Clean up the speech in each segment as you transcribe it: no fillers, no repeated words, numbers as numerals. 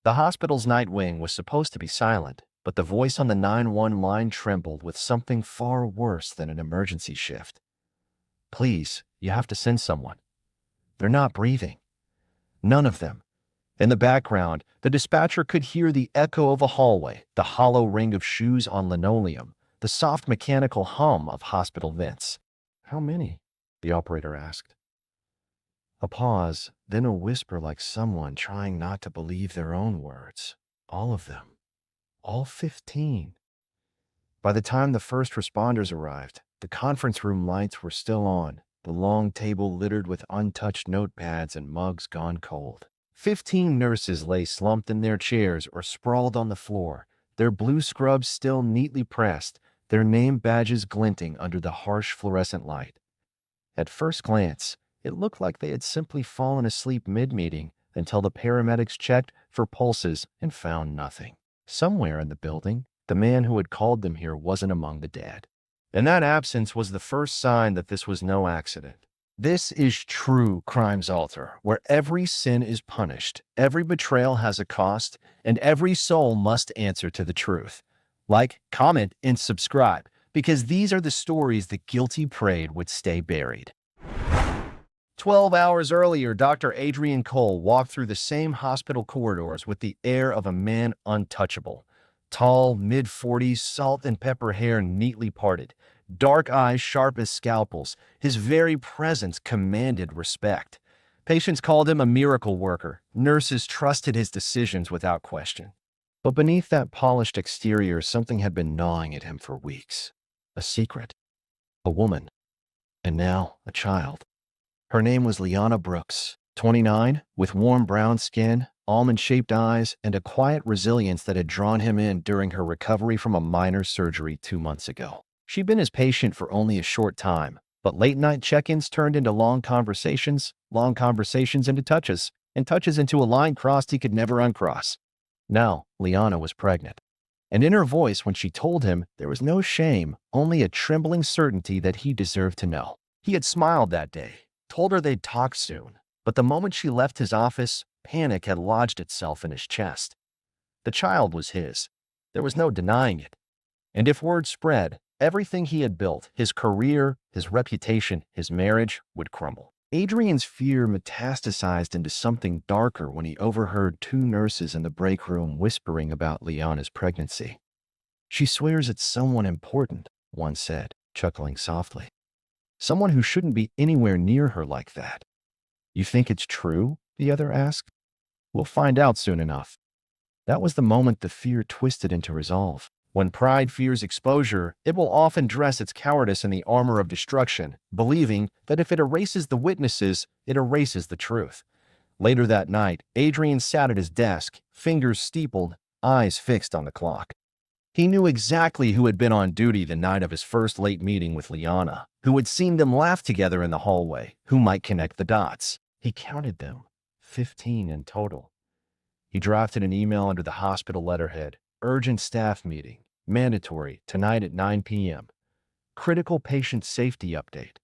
The hospital's night wing was supposed to be silent, but the voice on the 911 line trembled with something far worse than an emergency shift. "Please, you have to send someone. They're not breathing. None of them." In the background, the dispatcher could hear the echo of a hallway, the hollow ring of shoes on linoleum, the soft mechanical hum of hospital vents. "How many?" the operator asked. A pause, then a whisper like someone trying not to believe their own words. "All of them. All 15. By the time the first responders arrived, the conference room lights were still on, the long table littered with untouched notepads and mugs gone cold. 15 nurses lay slumped in their chairs or sprawled on the floor, their blue scrubs still neatly pressed, their name badges glinting under the harsh fluorescent light. At first glance, it looked like they had simply fallen asleep mid-meeting until the paramedics checked for pulses and found nothing. Somewhere in the building, the man who had called them here wasn't among the dead. And that absence was the first sign that this was no accident. This is true crimes altar, where every sin is punished, every betrayal has a cost, and every soul must answer to the truth. Like, comment, and subscribe, because these are the stories the guilty prayed would stay buried. 12 hours earlier, Dr. Adrian Cole walked through the same hospital corridors with the air of a man untouchable. Tall, mid-40s, salt and pepper hair neatly parted, dark eyes sharp as scalpels, his very presence commanded respect. Patients called him a miracle worker. Nurses trusted his decisions without question. But beneath that polished exterior, something had been gnawing at him for weeks. A secret. A woman. And now, a child. Her name was Liana Brooks, 29, with warm brown skin, almond-shaped eyes, and a quiet resilience that had drawn him in during her recovery from a minor surgery 2 months ago. She'd been his patient for only a short time, but late-night check-ins turned into long conversations into touches, and touches into a line crossed he could never uncross. Now, Liana was pregnant. And in her voice, when she told him, there was no shame, only a trembling certainty that he deserved to know. He had smiled that day, told her they'd talk soon, but the moment she left his office, panic had lodged itself in his chest. The child was his. There was no denying it. And if word spread, everything he had built, his career, his reputation, his marriage, would crumble. Adrian's fear metastasized into something darker when he overheard 2 nurses in the break room whispering about Liana's pregnancy. "She swears it's someone important," one said, chuckling softly. "Someone who shouldn't be anywhere near her like that." "You think it's true?" the other asked. "We'll find out soon enough." That was the moment the fear twisted into resolve. When pride fears exposure, it will often dress its cowardice in the armor of destruction, believing that if it erases the witnesses, it erases the truth. Later that night, Adrian sat at his desk, fingers steepled, eyes fixed on the clock. He knew exactly who had been on duty the night of his first late meeting with Liana, who had seen them laugh together in the hallway, who might connect the dots. He counted them, 15 in total. He drafted an email under the hospital letterhead, "Urgent staff meeting. Mandatory, tonight at 9 p.m. Critical patient safety update."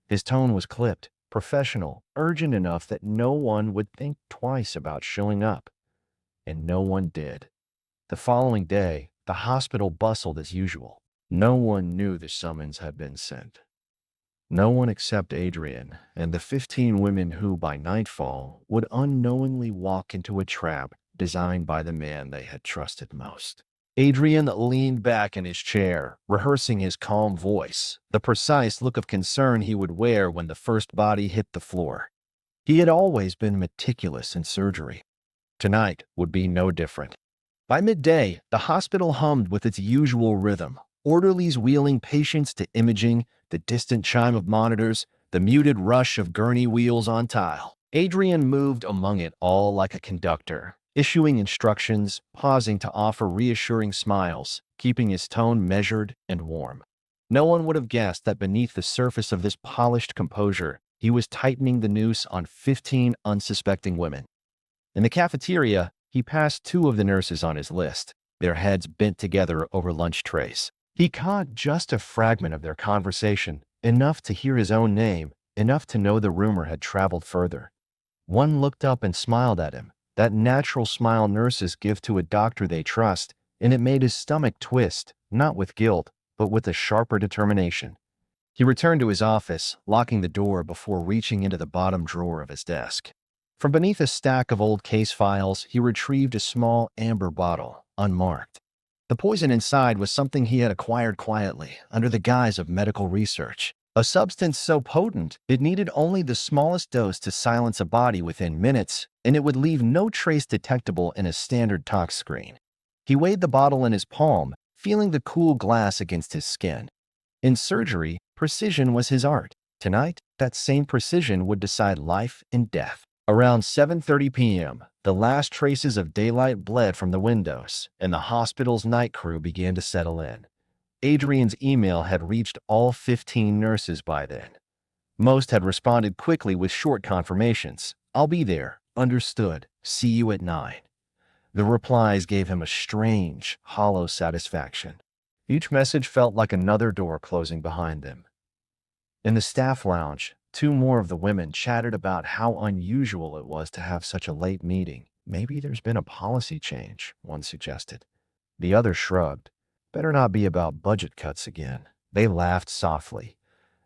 His tone was clipped, professional, urgent enough that no one would think twice about showing up. And no one did. The following day, the hospital bustled as usual. No one knew the summons had been sent. No one except Adrian and the 15 women who, by nightfall, would unknowingly walk into a trap designed by the man they had trusted most. Adrian leaned back in his chair, rehearsing his calm voice, the precise look of concern he would wear when the first body hit the floor. He had always been meticulous in surgery. Tonight would be no different. By midday, the hospital hummed with its usual rhythm, orderlies wheeling patients to imaging, the distant chime of monitors, the muted rush of gurney wheels on tile. Adrian moved among it all like a conductor, issuing instructions, pausing to offer reassuring smiles, keeping his tone measured and warm. No one would have guessed that beneath the surface of this polished composure, he was tightening the noose on 15 unsuspecting women. In the cafeteria, he passed 2 of the nurses on his list, their heads bent together over lunch trays. He caught just a fragment of their conversation, enough to hear his own name, enough to know the rumor had traveled further. One looked up and smiled at him, that natural smile nurses give to a doctor they trust, and it made his stomach twist, not with guilt, but with a sharper determination. He returned to his office, locking the door before reaching into the bottom drawer of his desk. From beneath a stack of old case files, he retrieved a small amber bottle, unmarked. The poison inside was something he had acquired quietly, under the guise of medical research. A substance so potent, it needed only the smallest dose to silence a body within minutes, and it would leave no trace detectable in a standard tox screen. He weighed the bottle in his palm, feeling the cool glass against his skin. In surgery, precision was his art. Tonight, that same precision would decide life and death. Around 7:30 p.m., the last traces of daylight bled from the windows, and the hospital's night crew began to settle in. Adrian's email had reached all 15 nurses by then. Most had responded quickly with short confirmations. "I'll be there. Understood. See you at 9." The replies gave him a strange, hollow satisfaction. Each message felt like another door closing behind them. In the staff lounge, two more of the women chatted about how unusual it was to have such a late meeting. "Maybe there's been a policy change," one suggested. The other shrugged. "Better not be about budget cuts again." They laughed softly.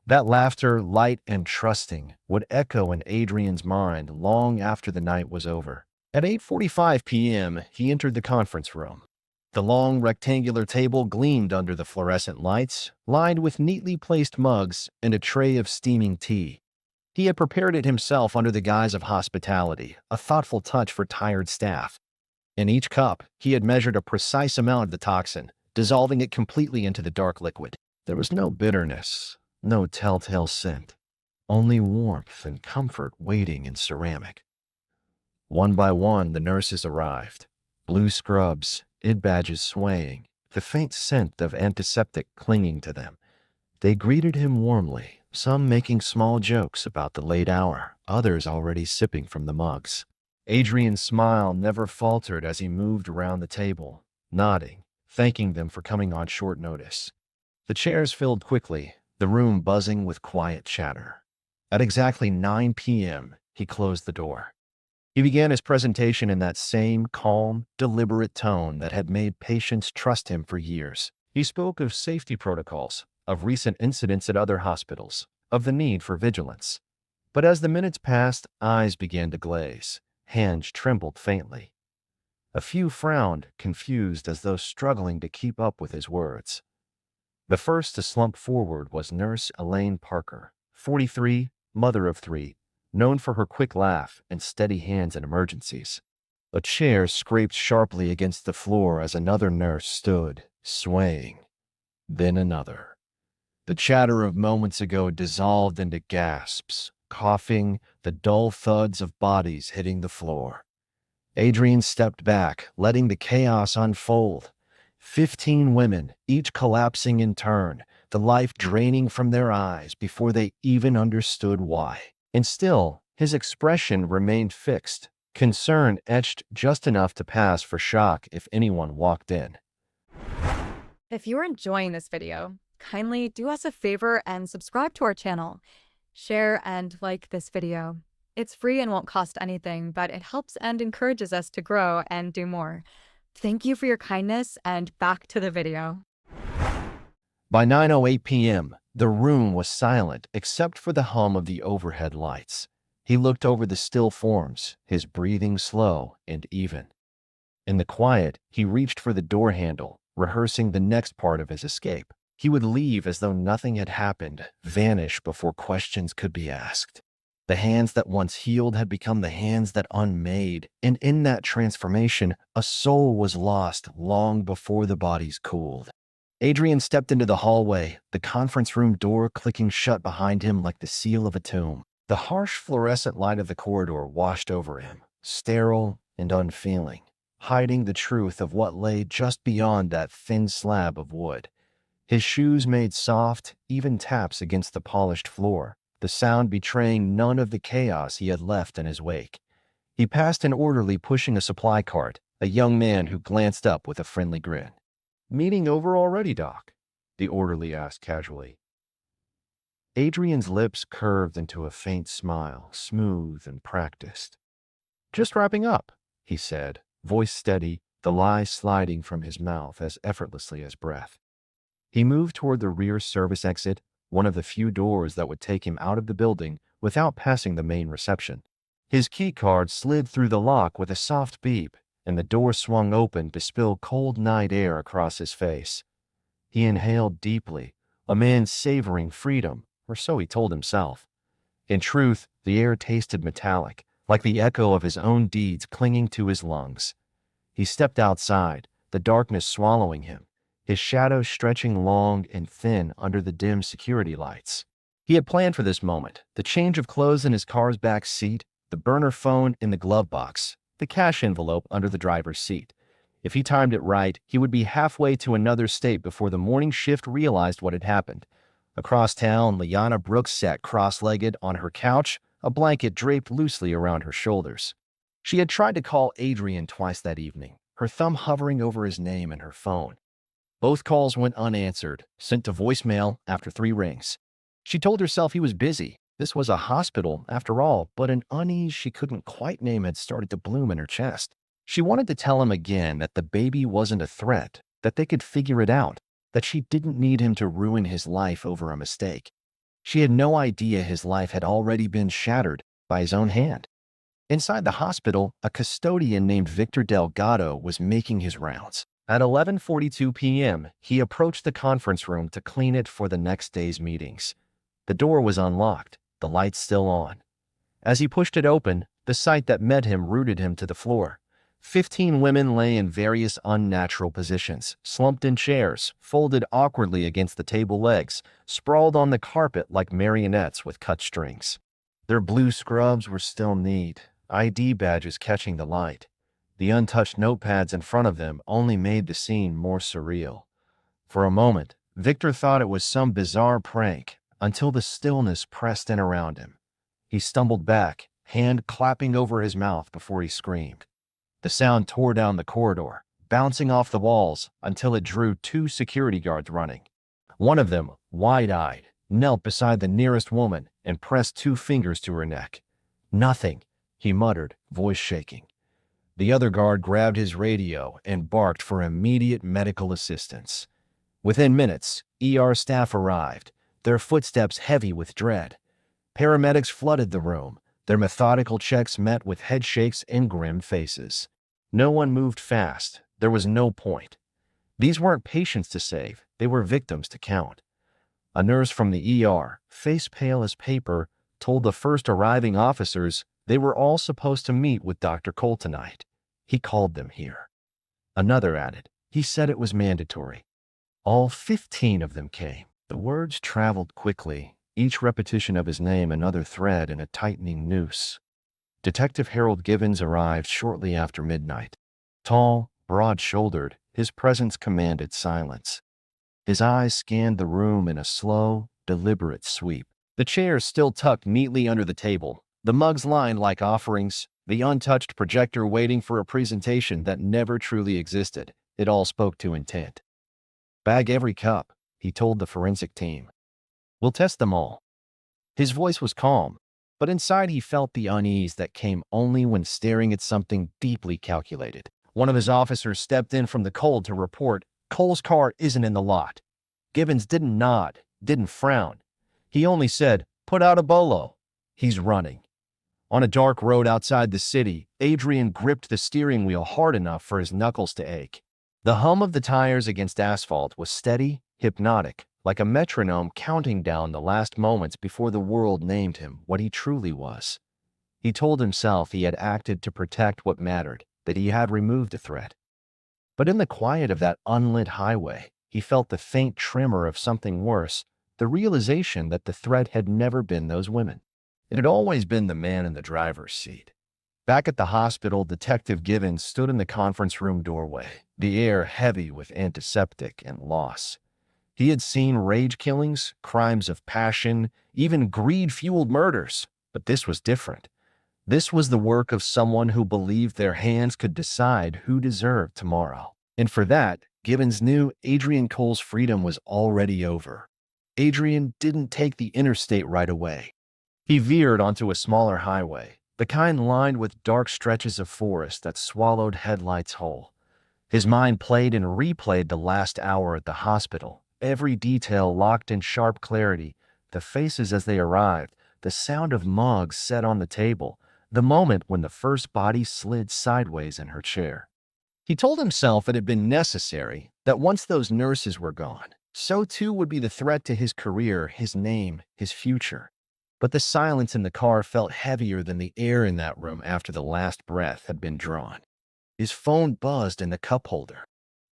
That laughter, light and trusting, would echo in Adrian's mind long after the night was over. At 8:45 p.m., he entered the conference room. The long rectangular table gleamed under the fluorescent lights, lined with neatly placed mugs and a tray of steaming tea. He had prepared it himself under the guise of hospitality, a thoughtful touch for tired staff. In each cup, he had measured a precise amount of the toxin, dissolving it completely into the dark liquid. There was no bitterness, no telltale scent, only warmth and comfort waiting in ceramic. One by one, the nurses arrived. Blue scrubs, id badges swaying, the faint scent of antiseptic clinging to them. They greeted him warmly, some making small jokes about the late hour, others already sipping from the mugs. Adrian's smile never faltered as he moved around the table, nodding, thanking them for coming on short notice. The chairs filled quickly, the room buzzing with quiet chatter. At exactly 9 p.m., he closed the door. He began his presentation in that same calm, deliberate tone that had made patients trust him for years. He spoke of safety protocols, of recent incidents at other hospitals, of the need for vigilance. But as the minutes passed, eyes began to glaze. Hands trembled faintly. A few frowned, confused as though struggling to keep up with his words. The first to slump forward was Nurse Elaine Parker, 43, mother of 3, known for her quick laugh and steady hands in emergencies. A chair scraped sharply against the floor as another nurse stood, swaying. Then another. The chatter of moments ago dissolved into gasps, coughing, the dull thuds of bodies hitting the floor. Adrian stepped back, letting the chaos unfold. 15 women, each collapsing in turn, the life draining from their eyes before they even understood why. And still, his expression remained fixed, concern etched just enough to pass for shock if anyone walked in. If you're enjoying this video, kindly do us a favor and subscribe to our channel. Share and like this video. It's free and won't cost anything, but it helps and encourages us to grow and do more. Thank you for your kindness, and back to the video. By 9:08 p.m., the room was silent except for the hum of the overhead lights. He looked over the still forms, his breathing slow and even. In the quiet, he reached for the door handle, rehearsing the next part of his escape. He would leave as though nothing had happened, vanish before questions could be asked. The hands that once healed had become the hands that unmade, and in that transformation, a soul was lost long before the bodies cooled. Adrian stepped into the hallway, the conference room door clicking shut behind him like the seal of a tomb. The harsh fluorescent light of the corridor washed over him, sterile and unfeeling, hiding the truth of what lay just beyond that thin slab of wood. His shoes made soft, even taps against the polished floor, the sound betraying none of the chaos he had left in his wake. He passed an orderly pushing a supply cart, a young man who glanced up with a friendly grin. "Meeting over already, Doc?" the orderly asked casually. Adrian's lips curved into a faint smile, smooth and practiced. "Just wrapping up. he said, voice steady, the lie sliding from his mouth as effortlessly as breath. He moved toward the rear service exit, one of the few doors that would take him out of the building without passing the main reception. His keycard slid through the lock with a soft beep, and the door swung open to spill cold night air across his face. He inhaled deeply, a man savoring freedom, or so he told himself. In truth, the air tasted metallic, like the echo of his own deeds clinging to his lungs. He stepped outside, the darkness swallowing him, his shadow stretching long and thin under the dim security lights. He had planned for this moment, the change of clothes in his car's back seat, the burner phone in the glove box, the cash envelope under the driver's seat. If he timed it right, he would be halfway to another state before the morning shift realized what had happened. Across town, Liana Brooks sat cross-legged on her couch, a blanket draped loosely around her shoulders. She had tried to call Adrian twice that evening, her thumb hovering over his name in her phone. Both calls went unanswered, sent to voicemail after 3 rings. She told herself he was busy. This was a hospital, after all, but an unease she couldn't quite name had started to bloom in her chest. She wanted to tell him again that the baby wasn't a threat, that they could figure it out, that she didn't need him to ruin his life over a mistake. She had no idea his life had already been shattered by his own hand. Inside the hospital, a custodian named Victor Delgado was making his rounds. At 11:42 p.m., he approached the conference room to clean it for the next day's meetings. The door was unlocked, the lights still on. As he pushed it open, the sight that met him rooted him to the floor. 15 women lay in various unnatural positions, slumped in chairs, folded awkwardly against the table legs, sprawled on the carpet like marionettes with cut strings. Their blue scrubs were still neat, ID badges catching the light. The untouched notepads in front of them only made the scene more surreal. For a moment, Victor thought it was some bizarre prank, until the stillness pressed in around him. He stumbled back, hand clapping over his mouth before he screamed. The sound tore down the corridor, bouncing off the walls until it drew 2 security guards running. One of them, wide-eyed, knelt beside the nearest woman and pressed 2 fingers to her neck. "Nothing," he muttered, voice shaking. The other guard grabbed his radio and barked for immediate medical assistance. Within minutes, ER staff arrived, their footsteps heavy with dread. Paramedics flooded the room, their methodical checks met with head shakes and grim faces. No one moved fast. There was no point. These weren't patients to save. They were victims to count. A nurse from the ER, face pale as paper, told the first arriving officers they were all supposed to meet with Dr. Cole tonight. He called them here. Another added, he said it was mandatory. All 15 of them came. The words traveled quickly, each repetition of his name another thread in a tightening noose. Detective Harold Gibbons arrived shortly after midnight. Tall, broad-shouldered, his presence commanded silence. His eyes scanned the room in a slow, deliberate sweep. The chairs still tucked neatly under the table, the mugs lined like offerings, the untouched projector waiting for a presentation that never truly existed. It all spoke to intent. "Bag every cup," he told the forensic team. "We'll test them all." His voice was calm, but inside he felt the unease that came only when staring at something deeply calculated. One of his officers stepped in from the cold to report, "Cole's car isn't in the lot." Gibbons didn't nod, didn't frown. He only said, "Put out a bolo." "He's running." On a dark road outside the city, Adrian gripped the steering wheel hard enough for his knuckles to ache. The hum of the tires against asphalt was steady, hypnotic, like a metronome counting down the last moments before the world named him what he truly was. He told himself he had acted to protect what mattered, that he had removed a threat. But in the quiet of that unlit highway, he felt the faint tremor of something worse, the realization that the threat had never been those women. It had always been the man in the driver's seat. Back at the hospital, Detective Gibbons stood in the conference room doorway, the air heavy with antiseptic and loss. He had seen rage killings, crimes of passion, even greed-fueled murders, but this was different. This was the work of someone who believed their hands could decide who deserved tomorrow. And for that, Gibbons knew Adrian Cole's freedom was already over. Adrian didn't take the interstate right away. He veered onto a smaller highway, the kind lined with dark stretches of forest that swallowed headlights whole. His mind played and replayed the last hour at the hospital, every detail locked in sharp clarity, the faces as they arrived, the sound of mugs set on the table, the moment when the first body slid sideways in her chair. He told himself it had been necessary, that once those nurses were gone, so too would be the threat to his career, his name, his future. But the silence in the car felt heavier than the air in that room after the last breath had been drawn. His phone buzzed in the cup holder.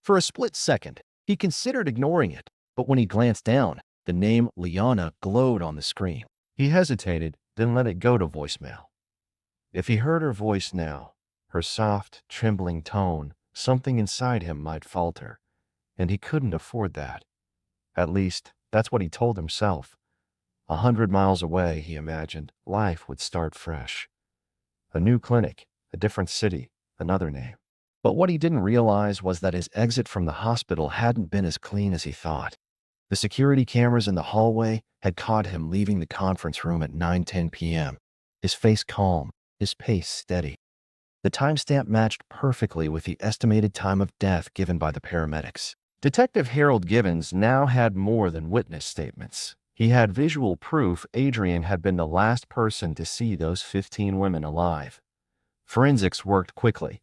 For a split second, he considered ignoring it, but when he glanced down, the name Liana glowed on the screen. He hesitated, then let it go to voicemail. If he heard her voice now, her soft, trembling tone, something inside him might falter, and he couldn't afford that. At least, that's what he told himself. 100 miles away, he imagined, life would start fresh. A new clinic, a different city, another name. But what he didn't realize was that his exit from the hospital hadn't been as clean as he thought. The security cameras in the hallway had caught him leaving the conference room at 9:10 p.m., his face calm, his pace steady. The timestamp matched perfectly with the estimated time of death given by the paramedics. Detective Harold Gibbons now had more than witness statements. He had visual proof Adrian had been the last person to see those 15 women alive. Forensics worked quickly.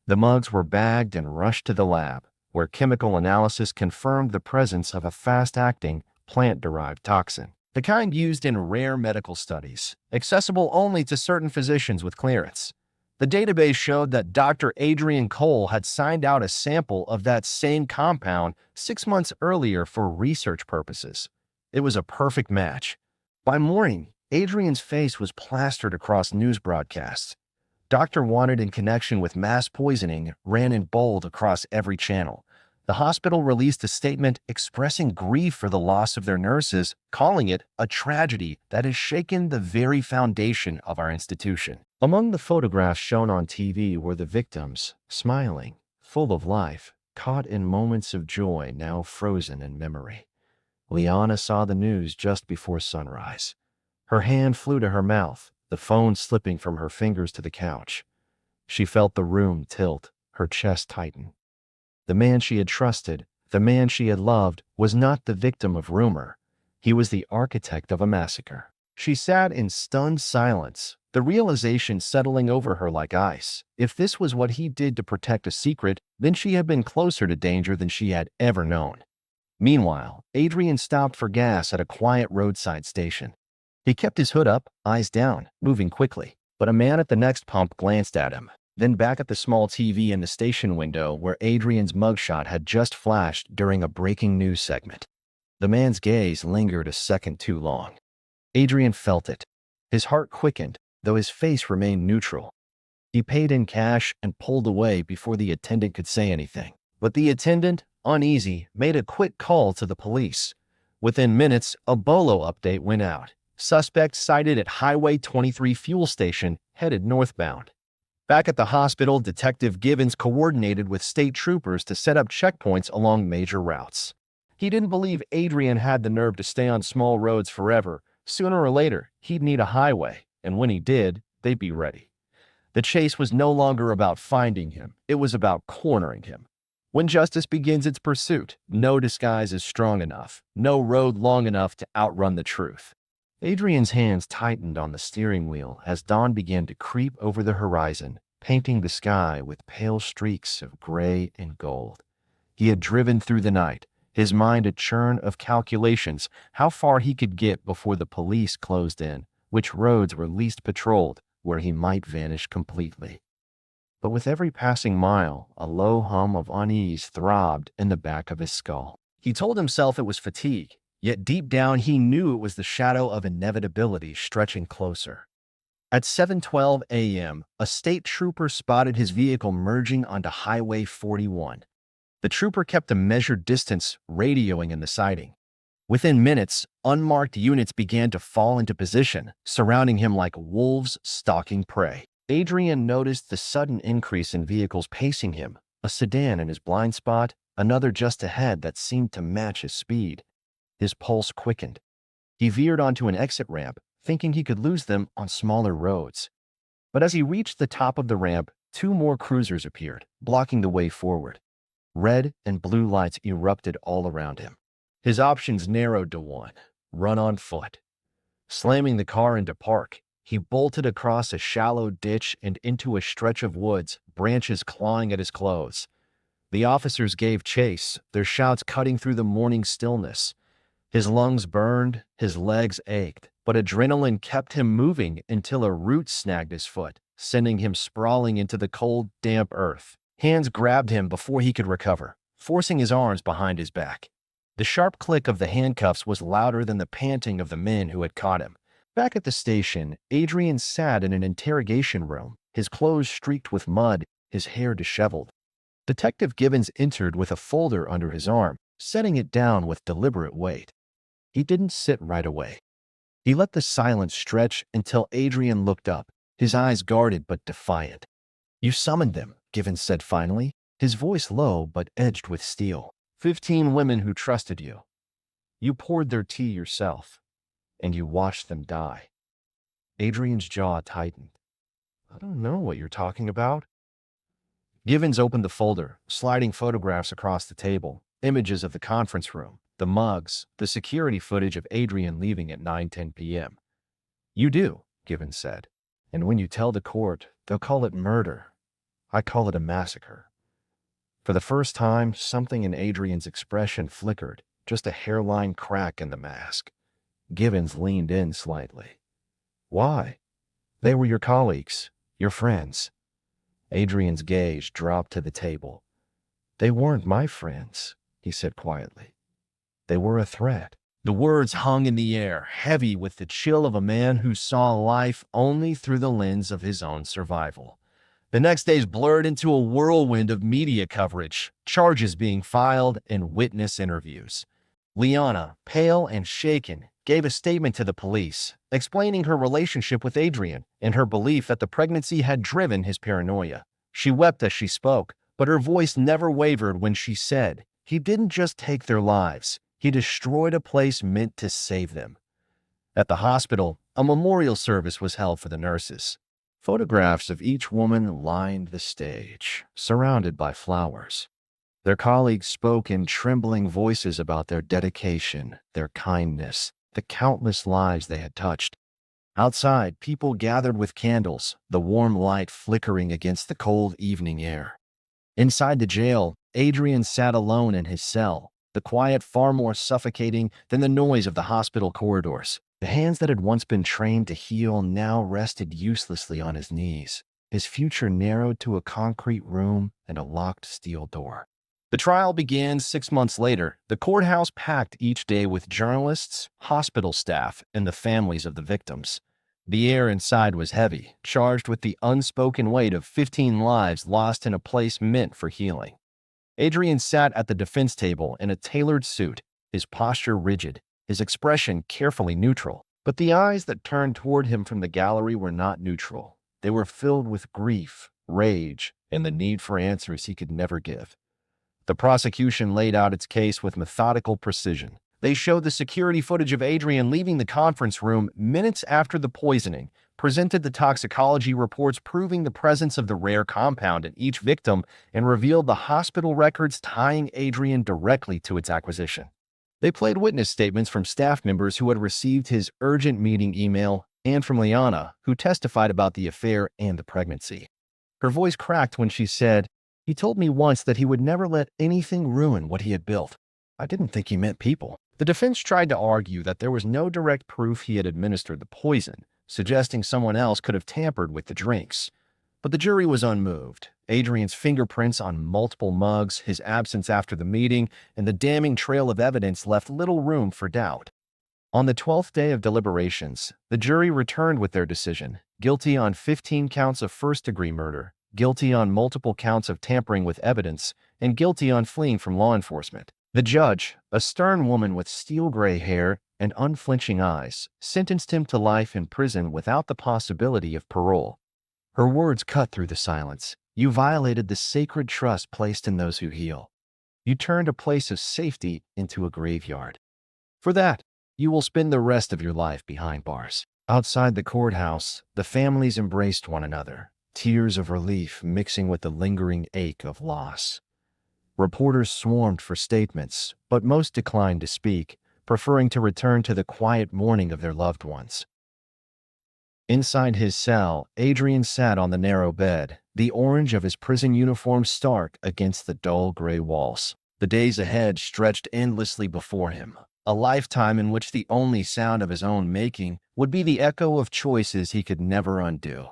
The mugs were bagged and rushed to the lab, where chemical analysis confirmed the presence of a fast-acting, plant-derived toxin, the kind used in rare medical studies, accessible only to certain physicians with clearance. The database showed that Dr. Adrian Cole had signed out a sample of that same compound 6 months earlier for research purposes. It was a perfect match. By morning, Adrian's face was plastered across news broadcasts. Doctor wanted in connection with mass poisoning ran in bold across every channel. The hospital released a statement expressing grief for the loss of their nurses, calling it a tragedy that has shaken the very foundation of our institution. Among the photographs shown on TV were the victims, smiling, full of life, caught in moments of joy now frozen in memory. Liana saw the news just before sunrise. Her hand flew to her mouth, the phone slipping from her fingers to the couch. She felt the room tilt, her chest tighten. The man she had trusted, the man she had loved, was not the victim of rumor. He was the architect of a massacre. She sat in stunned silence, the realization settling over her like ice. If this was what he did to protect a secret, then she had been closer to danger than she had ever known. Meanwhile, Adrian stopped for gas at a quiet roadside station. He kept his hood up, eyes down, moving quickly, but a man at the next pump glanced at him, then back at the small TV in the station window where Adrian's mugshot had just flashed during a breaking news segment. The man's gaze lingered a second too long. Adrian felt it. His heart quickened, though his face remained neutral. He paid in cash and pulled away before the attendant could say anything. But the attendant, uneasy, made a quick call to the police. Within minutes, a BOLO update went out. Suspect cited at Highway 23 fuel station, headed northbound. Back at the hospital, Detective Gibbons coordinated with state troopers to set up checkpoints along major routes. He didn't believe Adrian had the nerve to stay on small roads forever. Sooner or later, he'd need a highway, and when he did, they'd be ready. The chase was no longer about finding him. It was about cornering him. When justice begins its pursuit, no disguise is strong enough, no road long enough to outrun the truth. Adrian's hands tightened on the steering wheel as dawn began to creep over the horizon, painting the sky with pale streaks of gray and gold. He had driven through the night, his mind a churn of calculations, how far he could get before the police closed in, which roads were least patrolled, where he might vanish completely. But with every passing mile, a low hum of unease throbbed in the back of his skull. He told himself it was fatigue, yet deep down he knew it was the shadow of inevitability stretching closer. At 7:12 a.m., a state trooper spotted his vehicle merging onto Highway 41. The trooper kept a measured distance, radioing in the sighting. Within minutes, unmarked units began to fall into position, surrounding him like wolves stalking prey. Adrian noticed the sudden increase in vehicles pacing him, a sedan in his blind spot, another just ahead that seemed to match his speed. His pulse quickened. He veered onto an exit ramp, thinking he could lose them on smaller roads. But as he reached the top of the ramp, two more cruisers appeared, blocking the way forward. Red and blue lights erupted all around him. His options narrowed to one: run on foot. Slamming the car into park, he bolted across a shallow ditch and into a stretch of woods, branches clawing at his clothes. The officers gave chase, their shouts cutting through the morning stillness. His lungs burned, his legs ached, but adrenaline kept him moving until a root snagged his foot, sending him sprawling into the cold, damp earth. Hands grabbed him before he could recover, forcing his arms behind his back. The sharp click of the handcuffs was louder than the panting of the men who had caught him. Back at the station, Adrian sat in an interrogation room, his clothes streaked with mud, his hair disheveled. Detective Gibbons entered with a folder under his arm, setting it down with deliberate weight. He didn't sit right away. He let the silence stretch until Adrian looked up, his eyes guarded but defiant. "You summoned them," Gibbons said finally, his voice low but edged with steel. 15 women who trusted you. You poured their tea yourself, and you watched them die." Adrian's jaw tightened. "I don't know what you're talking about." Gibbons opened the folder, sliding photographs across the table, images of the conference room, the mugs, the security footage of Adrian leaving at 9:10 p.m. "You do," Gibbons said. "And when you tell the court, they'll call it murder. I call it a massacre." For the first time, something in Adrian's expression flickered, just a hairline crack in the mask. Gibbons leaned in slightly. "Why? They were your colleagues, your friends." Adrian's gaze dropped to the table. "They weren't my friends," he said quietly. "They were a threat." The words hung in the air, heavy with the chill of a man who saw life only through the lens of his own survival. The next days blurred into a whirlwind of media coverage, charges being filed, and witness interviews. Liana, pale and shaken, gave a statement to the police, explaining her relationship with Adrian and her belief that the pregnancy had driven his paranoia. She wept as she spoke, but her voice never wavered when she said, "He didn't just take their lives, he destroyed a place meant to save them." At the hospital, a memorial service was held for the nurses. Photographs of each woman lined the stage, surrounded by flowers. Their colleagues spoke in trembling voices about their dedication, their kindness, the countless lives they had touched. Outside, people gathered with candles, the warm light flickering against the cold evening air. Inside the jail, Adrian sat alone in his cell, the quiet far more suffocating than the noise of the hospital corridors. The hands that had once been trained to heal now rested uselessly on his knees, his future narrowed to a concrete room and a locked steel door. The trial began 6 months later, the courthouse packed each day with journalists, hospital staff, and the families of the victims. The air inside was heavy, charged with the unspoken weight of 15 lives lost in a place meant for healing. Adrian sat at the defense table in a tailored suit, his posture rigid, his expression carefully neutral. But the eyes that turned toward him from the gallery were not neutral. They were filled with grief, rage, and the need for answers he could never give. The prosecution laid out its case with methodical precision. They showed the security footage of Adrian leaving the conference room minutes after the poisoning, presented the toxicology reports proving the presence of the rare compound in each victim, and revealed the hospital records tying Adrian directly to its acquisition. They played witness statements from staff members who had received his urgent meeting email and from Liana, who testified about the affair and the pregnancy. Her voice cracked when she said, "He told me once that he would never let anything ruin what he had built. I didn't think he meant people." The defense tried to argue that there was no direct proof he had administered the poison, suggesting someone else could have tampered with the drinks. But the jury was unmoved. Adrian's fingerprints on multiple mugs, his absence after the meeting, and the damning trail of evidence left little room for doubt. On the 12th day of deliberations, the jury returned with their decision: guilty on 15 counts of first-degree murder, guilty on multiple counts of tampering with evidence, and guilty on fleeing from law enforcement. The judge, a stern woman with steel-gray hair and unflinching eyes, sentenced him to life in prison without the possibility of parole. Her words cut through the silence. "You violated the sacred trust placed in those who heal. You turned a place of safety into a graveyard. For that, you will spend the rest of your life behind bars." Outside the courthouse, the families embraced one another, tears of relief mixing with the lingering ache of loss. Reporters swarmed for statements, but most declined to speak, preferring to return to the quiet mourning of their loved ones. Inside his cell, Adrian sat on the narrow bed, the orange of his prison uniform stark against the dull gray walls. The days ahead stretched endlessly before him, a lifetime in which the only sound of his own making would be the echo of choices he could never undo.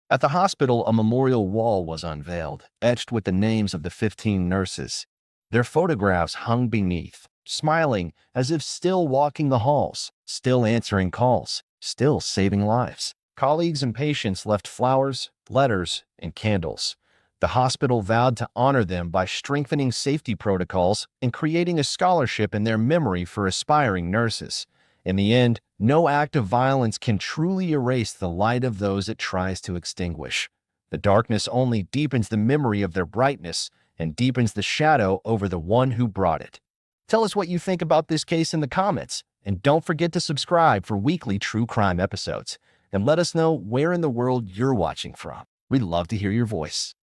At the hospital, a memorial wall was unveiled, etched with the names of the 15 nurses. Their photographs hung beneath, smiling as if still walking the halls, still answering calls, still saving lives. Colleagues and patients left flowers, letters, and candles. The hospital vowed to honor them by strengthening safety protocols and creating a scholarship in their memory for aspiring nurses. In the end, no act of violence can truly erase the light of those it tries to extinguish. The darkness only deepens the memory of their brightness and deepens the shadow over the one who brought it. Tell us what you think about this case in the comments, and don't forget to subscribe for weekly true crime episodes. And let us know where in the world you're watching from. We'd love to hear your voice.